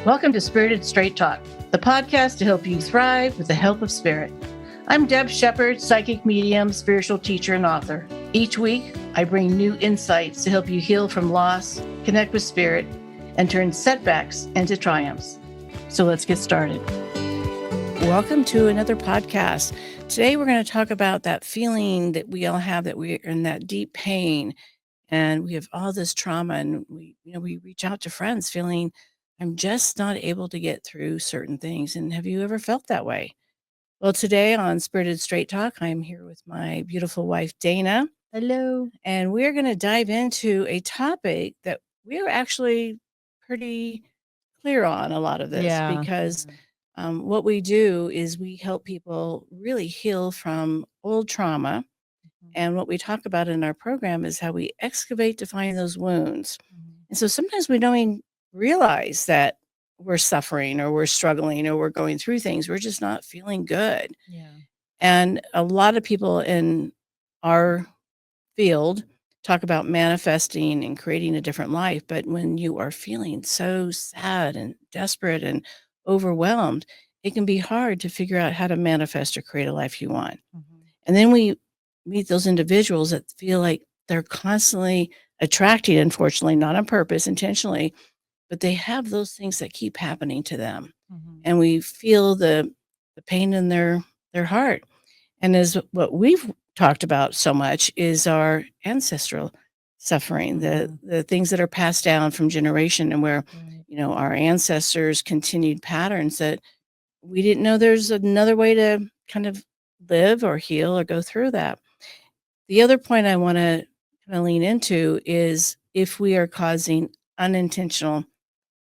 Welcome to Spirited Straight Talk, the podcast to help you thrive with the help of spirit. I'm Deb Sheppard, psychic medium, spiritual teacher, and author. Each week, I bring new insights to help you heal from loss, connect with spirit, and turn setbacks into triumphs. So let's get started. Welcome to another podcast. Today, we're going to talk about that feeling that we all have, that we're in that deep pain, and we have all this trauma, and we reach out to friends feeling, I'm just not able to get through certain things. And have you ever felt that way? Well, today on Spirited Straight Talk, I'm here with my beautiful wife, Dana. Hello. And we're going to dive into a topic that we're actually pretty clear on a lot of this because what we do is we help people really heal from old trauma. And what we talk about in our program is how we excavate to find those wounds. And so sometimes we don't even realize that we're suffering or we're struggling or we're going through things. We're just not feeling good. Yeah. And a lot of people in our field talk about manifesting and creating a different life. But when you are feeling so sad and desperate and overwhelmed, it can be hard to figure out how to manifest or create a life you want. And then we meet those individuals that feel like they're constantly attracting, unfortunately, not on purpose, intentionally, but they have those things that keep happening to them. And we feel the pain in their heart. And as what we've talked about so much is our ancestral suffering, the things that are passed down from generation, and where, our ancestors continued patterns that we didn't know there's another way to kind of live or heal or go through that. The other point I want to kind of lean into is if we are causing unintentional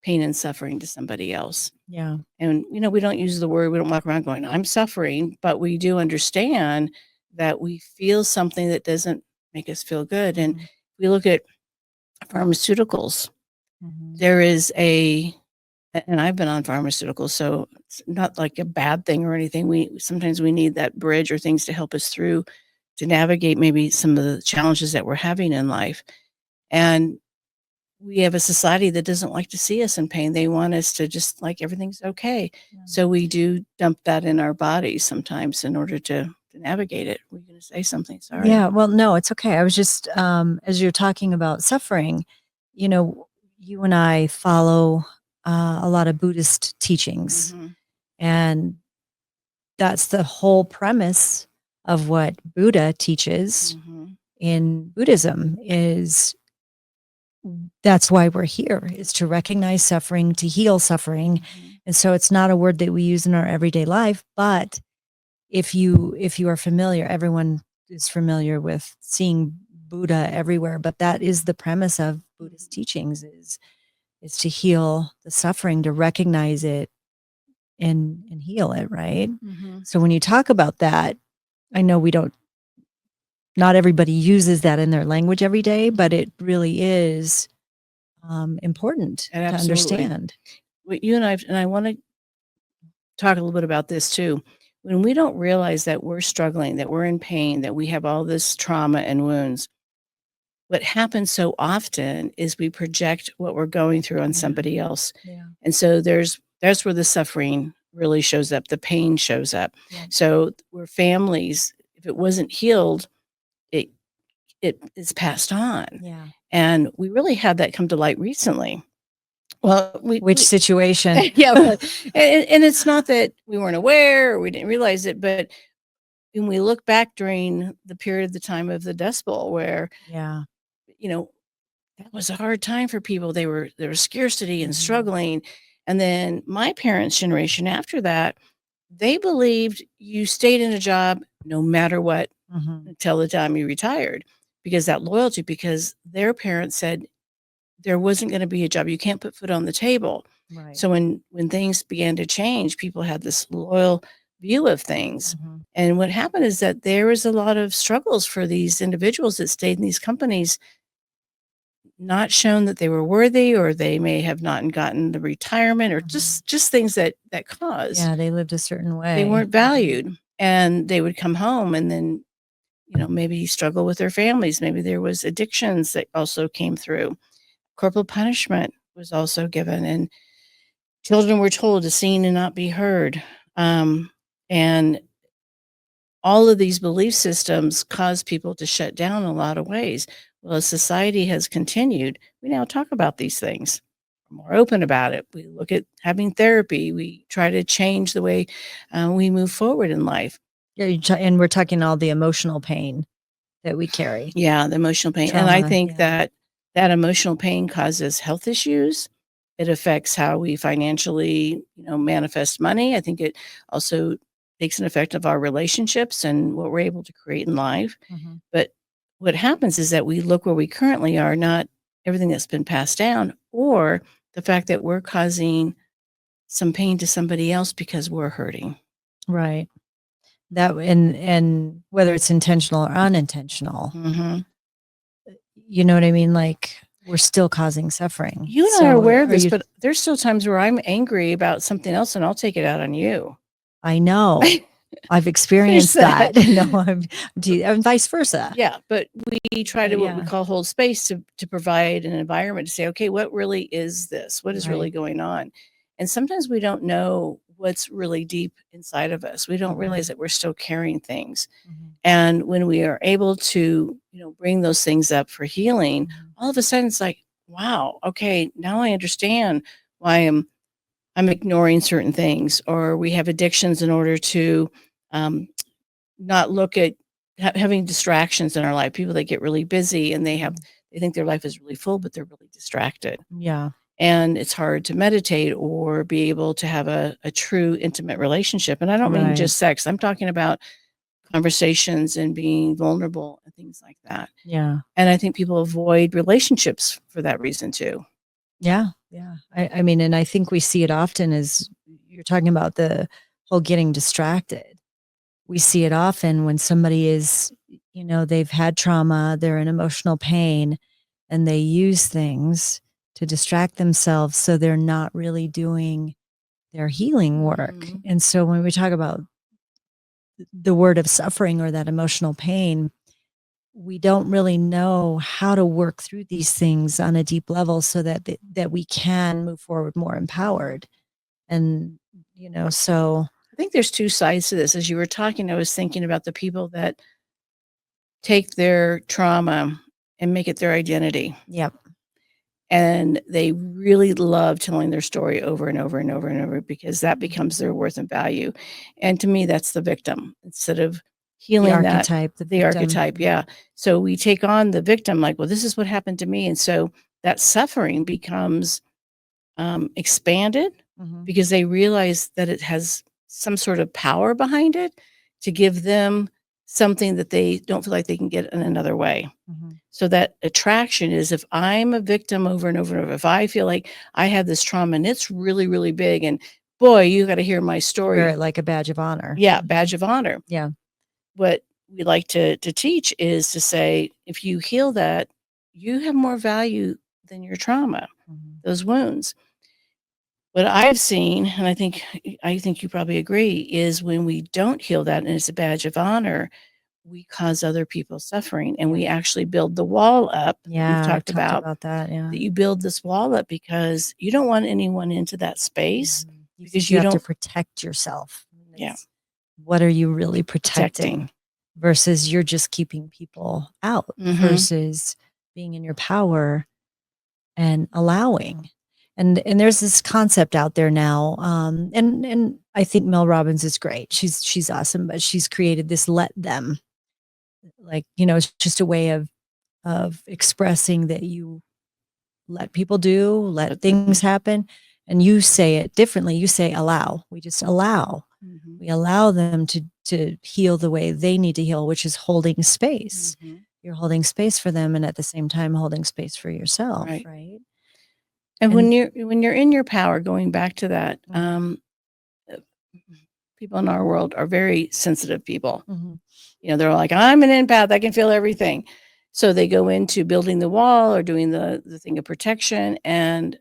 pain and suffering to somebody else. Yeah. And, we don't use the word, we don't walk around going, I'm suffering, but we do understand that we feel something that doesn't make us feel good. And we look at pharmaceuticals. There is and I've been on pharmaceuticals, so it's not like a bad thing or anything. Sometimes we need that bridge or things to help us through to navigate maybe some of the challenges that we're having in life. And we have a society that doesn't like to see us in pain. They want us to just like everything's okay. Yeah. So we do dump that in our bodies sometimes in order to navigate it. We're going to say something. Sorry. Yeah. Well, no, it's okay. I was just, as you're talking about suffering, you and I follow a lot of Buddhist teachings. And that's the whole premise of what Buddha teaches in Buddhism is that's why we're here, is to recognize suffering, to heal suffering. And so it's not a word that we use in our everyday life, but if you are familiar, everyone is familiar with seeing Buddha everywhere, but that is the premise of Buddhist teachings is to heal the suffering, to recognize it and heal it, right? So when you talk about that, I know not everybody uses that in their language every day, but it really is important to understand. Well, you and I want to talk a little bit about this too. When we don't realize that we're struggling, that we're in pain, that we have all this trauma and wounds, what happens so often is we project what we're going through on somebody else. Yeah. And so that's where the suffering really shows up. The pain shows up. Yeah. So we're families, if it wasn't healed, it is passed on. Yeah. And we really had that come to light recently. Well, which situation? Yeah. And it's not that we weren't aware or we didn't realize it, but when we look back during the period of the time of the Dust Bowl where, that was a hard time for people. There was scarcity and struggling. And then my parents' generation after that, they believed you stayed in a job no matter what until the time you retired, because that loyalty, because their parents said there wasn't going to be a job. You can't put food on the table. Right. So when things began to change, people had this loyal view of things. And what happened is that there was a lot of struggles for these individuals that stayed in these companies, not shown that they were worthy, or they may have not gotten the retirement, or just things that caused. Yeah, they lived a certain way. They weren't valued, and they would come home and then, maybe struggle with their families. Maybe there was addictions that also came through. Corporal punishment was also given, and children were told to seen and not be heard. And all of these belief systems cause people to shut down in a lot of ways. Well, as society has continued, we now talk about these things. We're more open about it. We look at having therapy. We try to change the way we move forward in life. Yeah, and we're talking all the emotional pain that we carry. Yeah, the emotional pain. And I Trauma, think yeah. that that emotional pain causes health issues. It affects how we financially, manifest money. I think it also takes an effect of our relationships and what we're able to create in life. Mhm. But what happens is that we look where we currently are, not everything that's been passed down, or the fact that we're causing some pain to somebody else because we're hurting. Right. That and whether it's intentional or unintentional, Mhm. you know what I mean? Like, we're still causing suffering. You and I are So, aware of are this, you but there's still times where I'm angry about something else and I'll take it out on you. I know. I've There's experienced that. that. No, and vice versa. Yeah, but we try to what we Yeah. call hold space to provide an environment to say, okay, what really is this? What is really Right. going on? And sometimes we don't know what's really deep inside of us. We don't Mhm. realize that we're still carrying things. Mhm. And when we are able to, bring those things up for healing, Mhm. all of a sudden it's like, wow, okay, now I understand why I'm ignoring certain things, or we have addictions in order to um, not look at having distractions in our life. People that get really busy and Mhm. they think their life is really full, but they're really distracted. Yeah. And it's hard to meditate or be able to have a true intimate relationship. And I don't mean Right. just sex. I'm talking about conversations and being vulnerable and things like that. Yeah. And I think people avoid relationships for that reason too. Yeah. Yeah. I mean, and I think we see it often as you're talking about the whole getting distracted. We see it often when somebody is, they've had trauma, they're in emotional pain, and they use things to distract themselves so they're not really doing their healing work. Mhm. And so when we talk about the word of suffering or that emotional pain, we don't really know how to work through these things on a deep level so that we can move forward more Mhm. empowered. And so I think there's two sides to this. As you were talking, I was thinking about the people that take their trauma and make it their identity. yep. And they really love telling their story over and over and over and over because that Mhm. becomes their worth and value. And to me, that's the victim instead of The healing that archetype, the the victim. archetype. Yeah. So we take on the victim, like, well, this is what happened to me. And so that suffering becomes expanded Hmm. because they realize that it has some sort of power behind it to give them something that they don't feel like they can get in another way. Hmm. So that attraction is if I'm a victim over and over and over, if I feel like I have this trauma and it's really, really big, and boy, you got to hear my You wear story. it like a badge of honor. Yeah, Hmm. badge of honor. Yeah. What we like to teach is to say, if you heal that, you have more value than your trauma, Hmm. those wounds. What I've seen, and I think you probably agree, is when we don't heal that and it's a badge of honor, we cause other people suffering and Yeah. we actually build the wall up that we've Yeah. I've talked talked about, about that. Yeah. that you build this wall up because you don't want anyone into that space Mhm. You because think you you have to don't. protect yourself. And Yeah, what are you really protecting. protecting versus you're just keeping people out Mhm. versus being in your power and allowing. And there's this concept out there now, and I think Mel Robbins is great. She's awesome, but she's created this let them, like it's just a way of expressing that you let people do, let Let them. things happen, and you say it differently. You say allow. We just allow. Mhm. We allow them to heal the way they need to heal, which is holding space. Mhm. You're holding space for them and at the same time holding space for yourself, Right. right? And And when you're in your power, going back to that, mhm, uh, people in our world are very sensitive people. mhm, They're like, I'm an empath, I can feel everything. So they go into building the wall or doing the thing of protection, and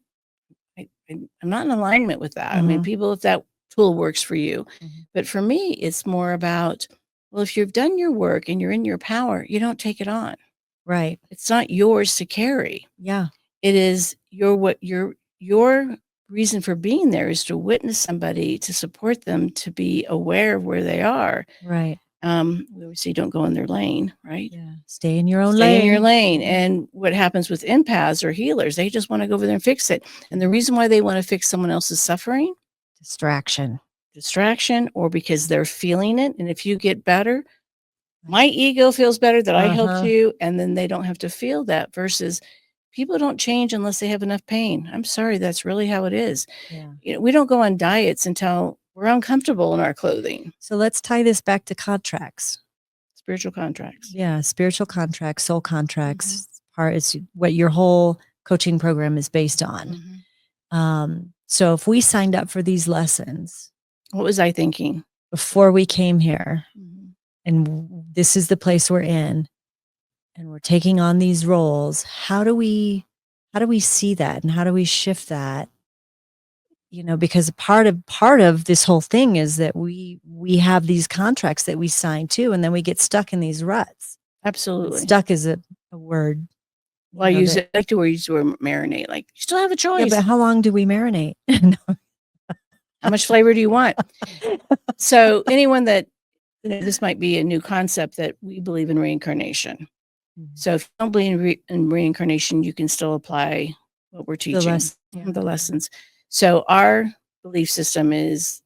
I'm not in alignment with that. I mean, mhm, people, if that tool works for you. mhm. But for me, it's more about, well, if you've done your work and you're in your power, you don't take it on. Right. It's not yours to carry. Yeah. It is your what your reason for being there is to witness somebody, to support them, to be aware of where they are. Right. We always say don't go in their lane, right? Yeah. Stay in your own Stay lane. in your lane. Mhm. And what happens with empaths or healers, they just want to go over there and fix it. And the reason why they want to fix someone else's suffering, distraction, or because they're feeling it. And if you get better, my ego feels better that I helped you, and then they don't have to feel that, versus people don't change unless they have enough pain. I'm sorry, that's really how it is. Yeah. You know, we don't go on diets until we're uncomfortable in our clothing. So let's tie this back to contracts. Spiritual contracts. Yeah, spiritual contracts, soul contracts. It's what your whole coaching program is based on. So if we signed up for these lessons, what was I thinking before we came here, and this is the place we're in, and we're taking on these roles, how do we see that, and how do we shift that? You know, because part of this whole thing is that we have these contracts that we sign to, and then we get stuck in these ruts. Absolutely. Stuck is a word. Well, I like to use the word marinate. Like, you still have a choice. Yeah, but how long do we marinate? How much flavor do you want? So anyone that, this might be a new concept, that we believe in reincarnation. So if you don't believe in reincarnation, you can still apply what we're teaching, the lessons. So our belief system is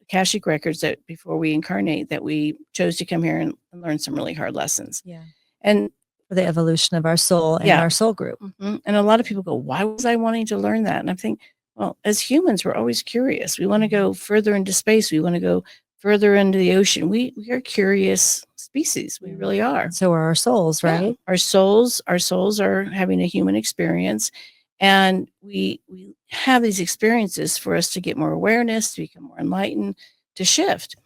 Akashic records, that before we incarnate, that we chose to come here and learn some really hard lessons. Yeah. And for the evolution of our soul and our soul group. And a lot of people go, why was I wanting to learn that? And I think, well, as humans, we're always curious. We want to go further into space. We want to go further into the ocean. We are curious species. We really are. So are our souls, right? Yeah. Our souls are having a human experience. And we have these experiences for us to get more awareness, to become more enlightened, to shift.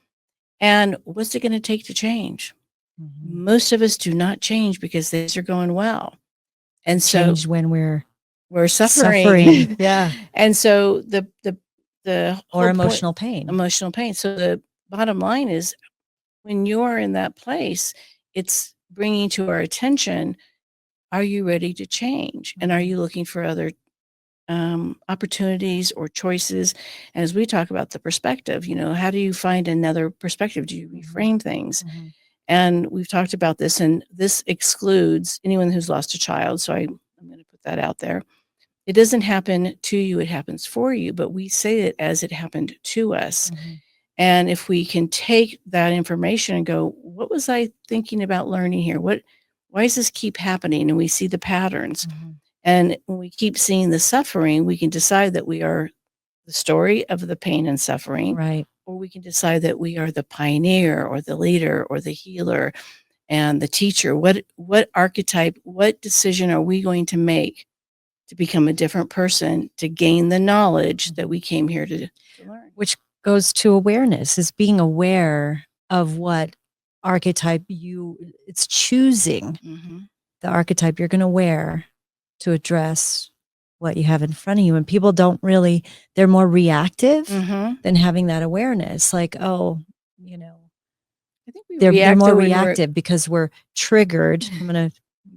And what's it going to take to change? Most of us do not change because things are going well. And so change when we're suffering. Yeah. And so the or emotional pain. Emotional pain. So the bottom line is, when you're in that place, it's bringing to our attention, are you ready to change? And are you looking for other opportunities or choices? And as we talk about the perspective, you know, how do you find another perspective? Do you reframe things? And we've talked about this, and this excludes anyone who's lost a child. So I'm going to put that out there. It doesn't happen to you, it happens for you, but we say it as it happened to us. And if we can take that information and go, what was I thinking about learning here? Why does this keep happening? And we see the patterns. And when we keep seeing the suffering, we can decide that we are the story of the pain and suffering. Right. Or we can decide that we are the pioneer, or the leader, or the healer, and the teacher. What archetype, what decision are we going to make to become a different person, to gain the knowledge that we came here to learn? Which goes to awareness, is being aware of what archetype it's choosing the archetype you're going to wear to address what you have in front of you. And people don't really, they're more reactive than having that awareness. Like, oh, you know, I think they're more reactive because we're triggered. I'm going to,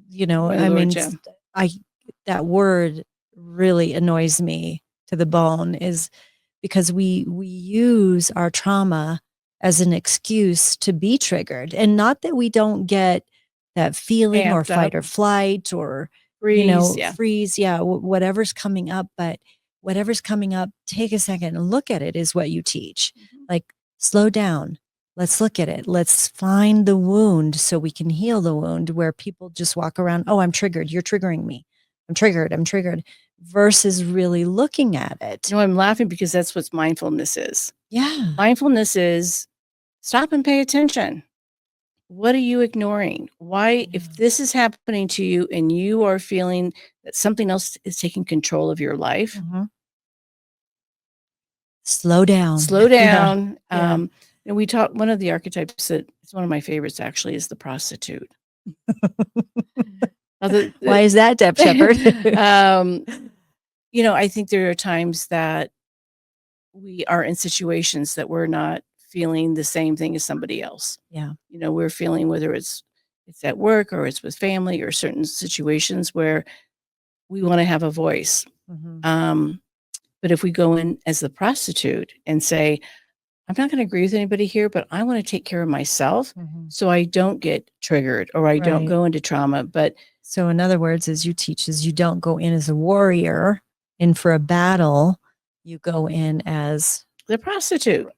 you know, I mean, that word really annoys me to the bone, is because we use our trauma as an excuse to be triggered. And not that we don't get that feeling or fight or flight or freeze, you know, freeze, whatever's coming up. But whatever's coming up, take a second and look at it, is what you teach. Like, slow down. Let's look at it. Let's find the wound so we can heal the wound, where people just walk around, oh, I'm triggered. You're triggering me. I'm triggered, versus really looking at it. You know, I'm laughing because that's what mindfulness is. Yeah. Mindfulness is stop and pay attention. What are you ignoring? Why, if this is happening to you and you are feeling that something else is taking control of your life, slow down. Slow down. And we talk, one of the archetypes that is one of my favorites actually is the prostitute. Why is that, Deb Sheppard? You know, I think there are times that we are in situations that we're not feeling the same thing as somebody else. Yeah. You know, we're feeling, whether it's at work or it's with family, or certain situations where we want to have a voice. But if we go in as the prostitute and say, I'm not going to agree with anybody here, but I want to take care of myself so I don't get triggered or I don't Right. go into trauma. But So in other words, as you teach, is you don't go in as a warrior in for a battle. You go in as the prostitute,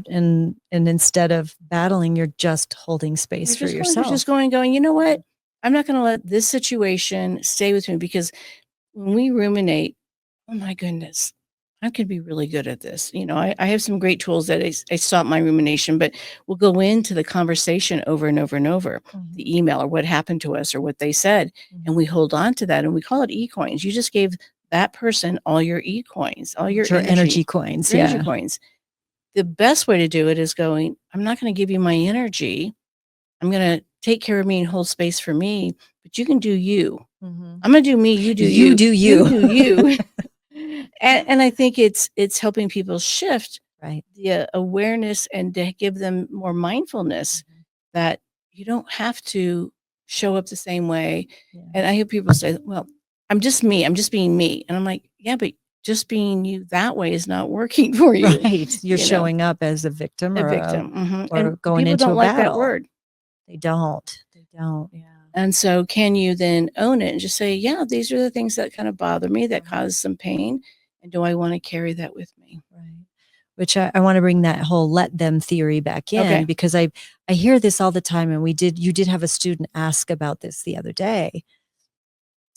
and instead of battling, you're just holding space for yourself. You're just going, you know what? I'm not going to let this situation stay with me, because when we ruminate, oh my goodness, I could be really good at this. You know, I have some great tools that I stop my rumination, but we'll go into the conversation over and over and over, the email or what happened to us or what they said. And we hold on to that and we call it e-coins. You just gave that person all your e-coins, all your energy coins. Your energy coins. The best way to do it is going, I'm not going to give you my energy. I'm going to take care of me and hold space for me, but you can do you. I'm going to do me. You do you. You do you. You do you. And I think it's helping people shift the awareness and to give them more mindfulness that you don't have to show up the same way. And I hear people say, well, I'm just me. I'm just being me. And I'm like, yeah, but just being you that way is not working for you. Right. You're showing up as a victim or or and going into don't a like battle. that word. They don't. Yeah. And so can you then own it and just say, yeah, these are the things that kind of bother me, that cause some pain. And do I want to carry that with me? Right. Which I want to bring that whole let them theory back in, because I hear this all the time. And you did have a student ask about this the other day.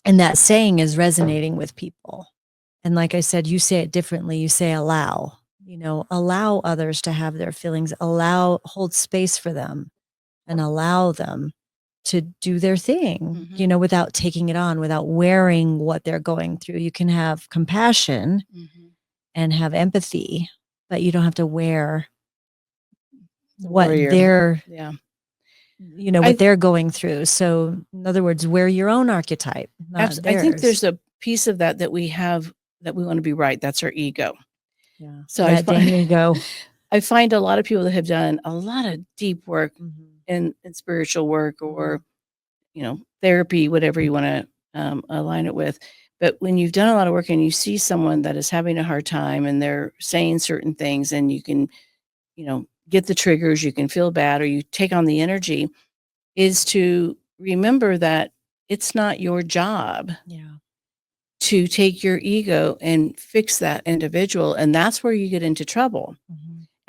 And that saying is resonating with people. And like I said, you say it differently. You say allow, allow others to have their feelings, hold space for them and allow them to do their thing, without taking it on, without wearing what they're going through. You can have compassion and have empathy, but you don't have to wear what they're, what they're going through. So in other words, wear your own archetype, not theirs. I think there's a piece of that we have that we want to be right. That's our ego. Yeah. So that dang ego. I find a lot of people that have done a lot of deep work in spiritual work or, therapy, whatever you want to align it with. But when you've done a lot of work and you see someone that is having a hard time and they're saying certain things and you can, get the triggers, you can feel bad or you take on the energy, is to remember that it's not your job to take your ego and fix that individual. And that's where you get into trouble.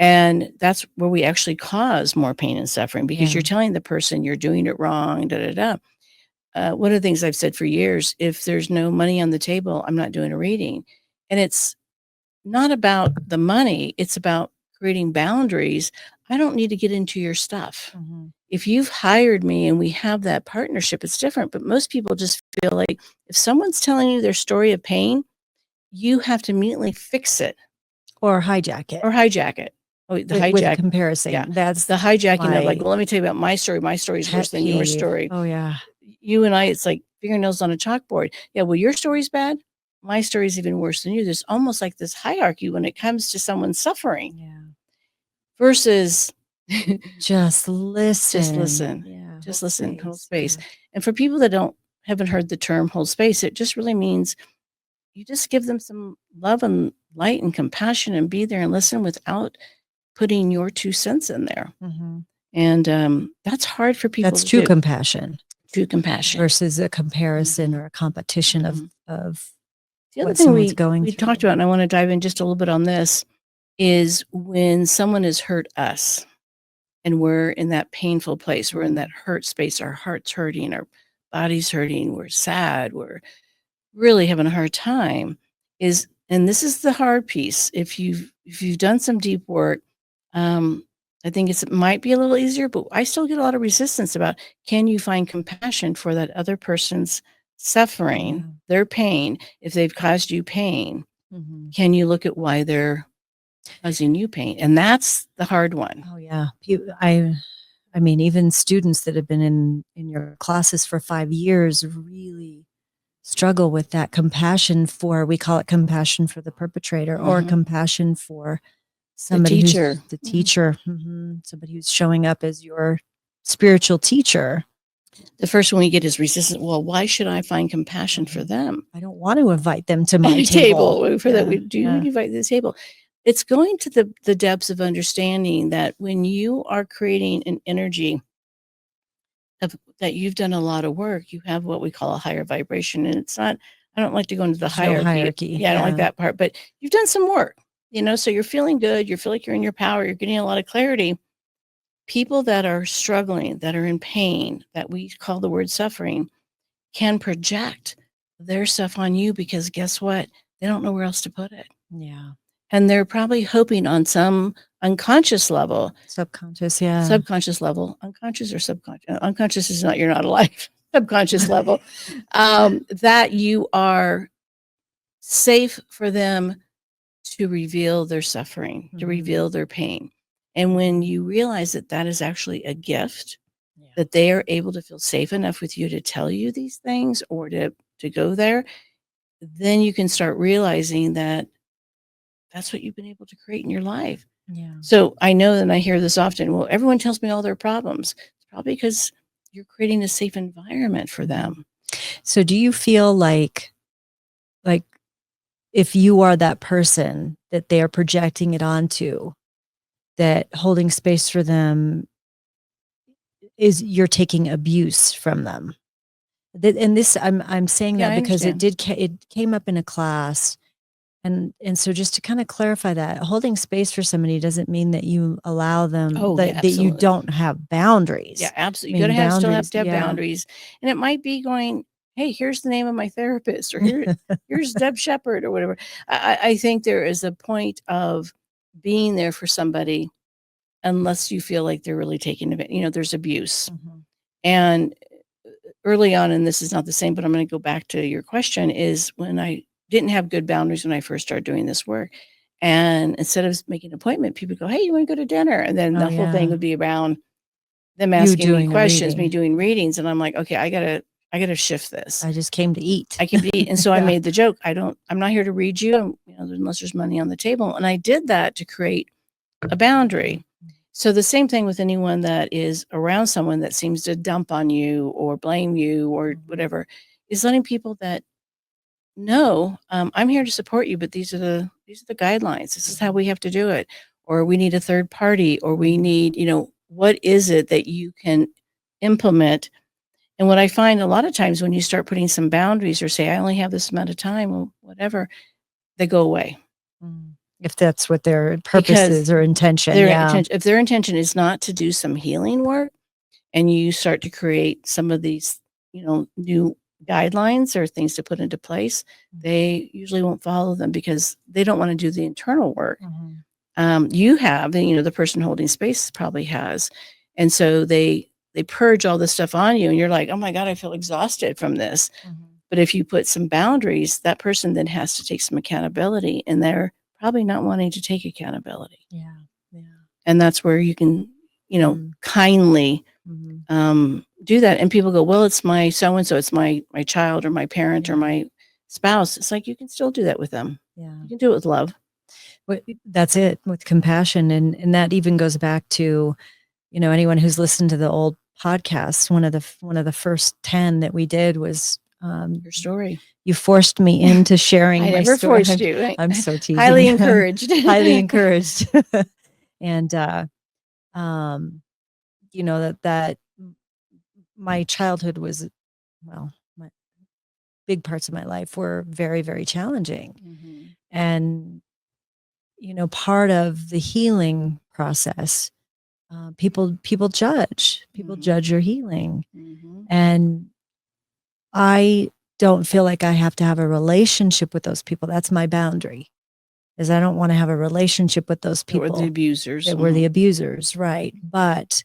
And that's where we actually cause more pain and suffering, because you're telling the person you're doing it wrong, one of the things I've said for years, if there's no money on the table, I'm not doing a reading. And it's not about the money. It's about creating boundaries. I don't need to get into your stuff. If you've hired me and we have that partnership, it's different. But most people just feel like if someone's telling you their story of pain, you have to immediately fix it. Or hijack it. Oh, the hijack. With comparison. Yeah. That's the hijacking of like, well, let me tell you about my story. My story is worse than your story. Oh, yeah. You and I, it's like fingernails on a chalkboard. Yeah, well, your story's bad. My story's even worse than you. There's almost like this hierarchy when it comes to someone suffering. Yeah. Versus just listen. Just listen. Yeah. Just listen. Hold space. Yeah. And for people that haven't heard the term hold space, it just really means you just give them some love and light and compassion and be there and listen without putting your 2 cents in there. And that's hard for people. That's true compassion. True compassion. Versus a comparison or a competition of the other thing we talked about, and I want to dive in just a little bit on this, is when someone has hurt us and we're in that painful place, we're in that hurt space, our heart's hurting, our body's hurting, we're sad, we're really having a hard time, and this is the hard piece. If you've done some deep work, I think it might be a little easier, but I still get a lot of resistance about, can you find compassion for that other person's suffering, their pain? If they've caused you pain, can you look at why they're causing you pain? And that's the hard one. Oh, yeah. I mean, even students that have been in your classes for 5 years really struggle with that compassion for, we call it compassion for the perpetrator, or compassion for somebody the teacher, somebody who's showing up as your spiritual teacher. The first one we get is resistance. Well, why should I find compassion for them? I don't want to invite them to my Table. table. For that, we invite to the table. It's going to the depths of understanding that when you are creating an energy of that you've done a lot of work, you have what we call a higher vibration. And it's not, I don't like to go into the There's no hierarchy. hierarchy. Yeah, I don't like that part, but you've done some work, so you're feeling good. You feel like you're in your power. You're getting a lot of clarity. People that are struggling, that are in pain, that we call the word suffering, can project their stuff on you because guess what? They don't know where else to put it. Yeah. And they're probably hoping on some unconscious level, Subconscious, yeah. subconscious level, unconscious or subconscious. Unconscious is not, you're not alive. Subconscious level, that you are safe for them to reveal their suffering, to reveal their pain. And when you realize that that is actually a gift, that they are able to feel safe enough with you to tell you these things or to go there, then you can start realizing that that's what you've been able to create in your life. Yeah. So I know that I hear this often. Well, everyone tells me all their problems. It's probably because you're creating a safe environment for them. So do you feel like if you are that person that they are projecting it onto, that holding space for them is you're taking abuse from them? And this, I'm saying Yeah, that I because it understand. it came up in a class. And so just to kind of clarify that, holding space for somebody doesn't mean that you allow them, Oh, yeah, that you absolutely. don't have boundaries. Yeah, I absolutely. You mean, gotta still have boundaries, to have yeah. boundaries. And it might be going, hey, here's the name of my therapist, or here's Deb Sheppard or whatever. I think there is a point of being there for somebody unless you feel like they're really taking advantage. There's abuse. And early on, and this is not the same, but I'm going to go back to your question, is when I didn't have good boundaries when I first started doing this work. And instead of making an appointment, people go, hey, you want to go to dinner? And then the whole thing would be around them You asking me doing a questions, me reading. doing readings. And I'm like, okay, I gotta shift this. I just came to eat. I came to eat. And so I made the joke, I'm not here to read you, unless there's money on the table. And I did that to create a boundary. So the same thing with anyone that is around someone that seems to dump on you or blame you or whatever, is letting people that know, I'm here to support you, but these are the guidelines. This is how we have to do it. Or we need a third party, or we need, what is it that you can implement? And what I find a lot of times when you start putting some boundaries or say, I only have this amount of time or whatever, they go away. If that's what their purpose Because is or intention, if their intention is not to do some healing work and you start to create some of these, new guidelines or things to put into place, they usually won't follow them because they don't want to do the internal work. You have, and the person holding space probably has. And so they purge all this stuff on you and you're like, oh my God, I feel exhausted from this. But if you put some boundaries, that person then has to take some accountability and they're probably not wanting to take accountability. Yeah. And that's where you can, kindly do that. And people go, well, it's my so-and-so, it's my child or my parent or my spouse. It's like, you can still do that with them. Yeah. You can do it with love. That's it, with compassion. And that even goes back to, anyone who's listened to the old podcast, one of the first 10 that we did was your story. You forced me into sharing I my never story. forced you. I'm so teasing. Highly encouraged. Highly encouraged. And that my childhood was, my big parts of my life were very, very challenging. And part of the healing process, people judge your healing. And I don't feel like I have to have a relationship with those people. That's my boundary, is I don't want to have a relationship with those people. That were the abusers. That were the abusers, right. But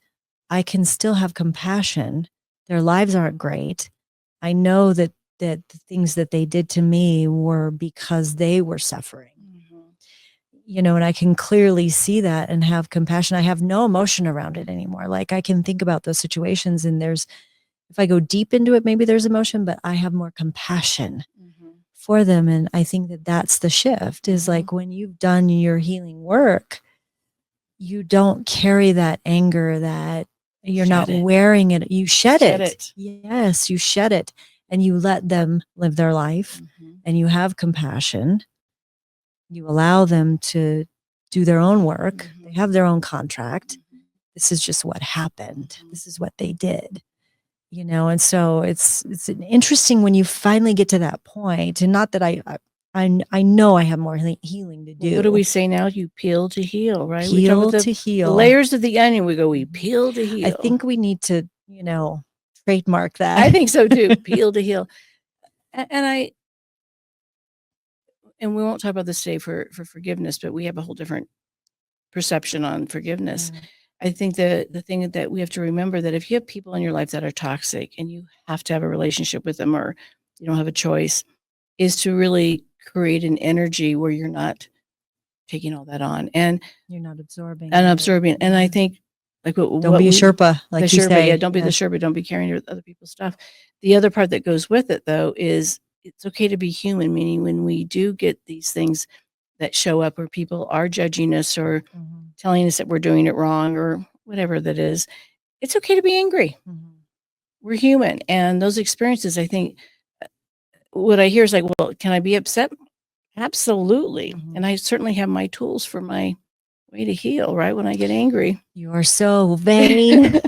I can still have compassion. Their lives aren't great. I know that the things that they did to me were because they were suffering. And I can clearly see that and have compassion. I have no emotion around it anymore. Like, I can think about those situations and if I go deep into it, maybe there's emotion, but I have more compassion for them. And I think that that's the shift, is like, when you've done your healing work, you don't carry that anger, that You're Shed not it. wearing it. You shed Shed it. it. Yes, you shed it. And you let them live their life, and you have compassion. You allow them to do their own work. They have their own contract. This is just what happened. This is what they did. And so it's interesting when you finally get to that point. And not that I know I have more healing to do. What do we say now? You peel to heal, right? We talk Peel about to the heal. layers of the onion. We go, we peel to heal. I think we need to, trademark that. I think so too. Peel to heal. And we won't talk about this today for forgiveness, but we have a whole different perception on forgiveness. I think the thing that we have to remember, that if you have people in your life that are toxic and you have to have a relationship with them, or you don't have a choice, is to really create an energy where you're not taking all that on, and you're not absorbing and it. absorbing. And I think, like, Don't be a Sherpa, like the you Sherpa, say. yeah, don't be the Sherpa, don't be carrying other people's stuff. The other part that goes with it, though, is it's okay to be human, meaning when we do get these things that show up where people are judging us or telling us that we're doing it wrong or whatever that is, it's okay to be angry. We're human. And those experiences, I think, what I hear is like, well, can I be upset? Absolutely. And I certainly have my tools for my way to heal, right? When I get angry. You are so vain.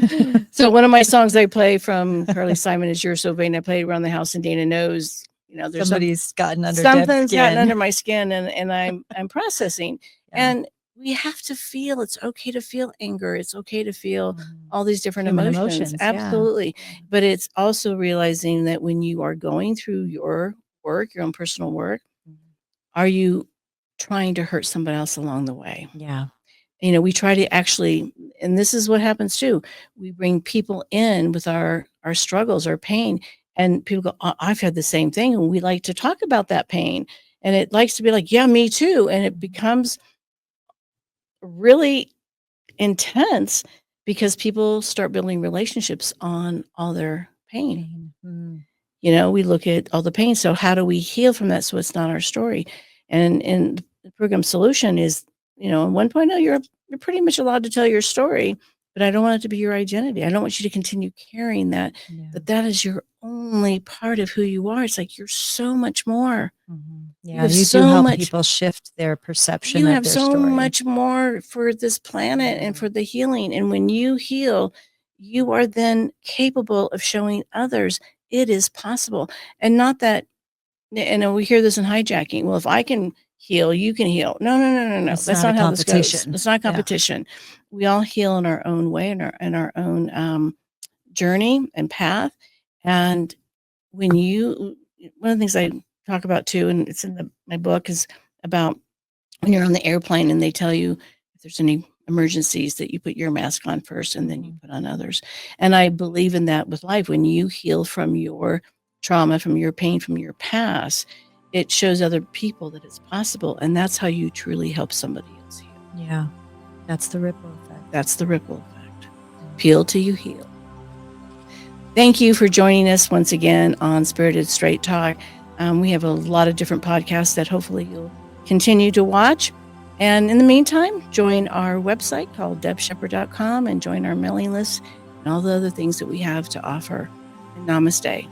So one of my songs I play from Carly Simon is You're So Vain. I play around the house and Dana knows, there's something's gotten under something's gotten under my skin, and I'm processing. Yeah. And we have to feel, it's okay to feel anger. It's okay to feel all these different emotions. Absolutely. Yeah. But it's also realizing that when you are going through your work, your own personal work, are you trying to hurt somebody else along the way? Yeah. We try to actually, and this is what happens too. We bring people in with our struggles, our pain, and people go, I've had the same thing. And we like to talk about that pain. And it likes to be like, yeah, me too. And it becomes really intense because people start building relationships on all their pain. We look at all the pain. So how do we heal from that so it's not our story? And the program solution is, at 1.0, you're pretty much allowed to tell your story, but I don't want it to be your identity. I don't want you to continue carrying that, that is your only part of who you are. It's like, you're so much more. Yeah, you do help people shift their perception of their story. You have so much more for this planet and for the healing. And when you heal, you are then capable of showing others it is possible. And not that, and we hear this in hijacking. Well, if I can heal, you can heal. No. That's not how this goes. It's not competition. Yeah. We all heal in our own way, in our own journey and path. And one of the things I talk about too, and it's in my book, is about when you're on the airplane and they tell you if there's any emergencies that you put your mask on first and then you put on others. And I believe in that with life. When you heal from your trauma, from your pain, from your past, it shows other people that it's possible. And that's how you truly help somebody else heal. Yeah. That's the ripple effect. That's the ripple effect. Peel till you heal. Thank you for joining us once again on Spirited Straight Talk. We have a lot of different podcasts that hopefully you'll continue to watch. And in the meantime, join our website called debsheppard.com and join our mailing list and all the other things that we have to offer. And namaste.